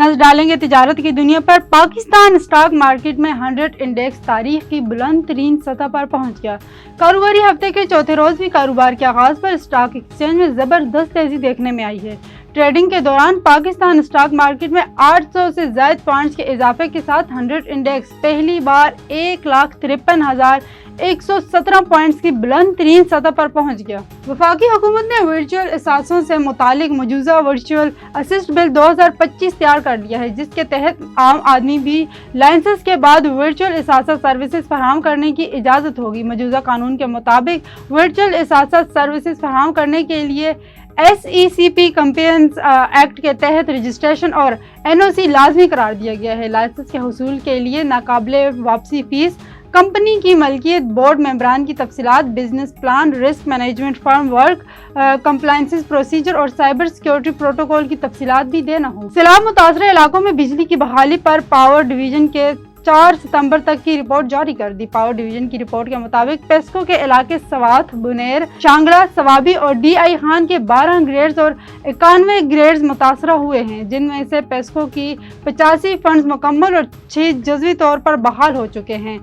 नजर डालेंगे तिजारत की दुनिया पर। पाकिस्तान स्टॉक मार्केट में 100 इंडेक्स तारीख की बुलंद तरीन सतह पर पहुंच गया। कारोबारी हफ्ते के चौथे रोज भी कारोबार के आगाज पर स्टॉक एक्सचेंज में जबरदस्त तेजी देखने में आई है। ट्रेडिंग के दौरान पाकिस्तान स्टॉक मार्केट में 800 से ज्यादा पॉइंट्स के इजाफे के साथ 100 इंडेक्स पहली बार 1,53,117 पॉइंट्स की बुलंद तरीन सतह पर पहुंच गया। वफाकी हुकूमत ने वर्चुअल असासों से मुतालिक मौजूदा वर्चुअल असिस्ट बिल 2025 तैयार कर लिया है, जिसके तहत आम आदमी भी लाइसेंस के बाद वर्चुअल असासा सर्विसेज फराहम करने की इजाज़त होगी। मौजूदा कानून के मुताबिक वर्चुअल असासा सर्विसेज फराहम करने के लिए SECP कंपेयर्स एक्ट के तहत रजिस्ट्रेशन और NOC लाजमी करार दिया गया है। लाइसेंस के हुसूल के लिए नाकाबिले वापसी फीस, कंपनी की मलकियत, बोर्ड मेंबरान की तफसीलात, business plan, risk management framework, compliance procedure और साइबर सिक्योरिटी प्रोटोकॉल की तफसीलात भी देना हो। सैलाब मुतासरे इलाकों में बिजली की बहाली पर पावर डिवीजन के 4 सितंबर तक की रिपोर्ट जारी कर दी। पावर डिवीजन की रिपोर्ट के मुताबिक पेस्को के इलाके सवात, बुनेर, शांगला, सवाबी और DI खान के 12 ग्रेड्स और 91 ग्रेड्स मुतासरा हुए हैं, जिनमें से पेस्को की 85 फंड्स मुकम्मल और 6 जज़वी तौर पर बहाल हो चुके हैं।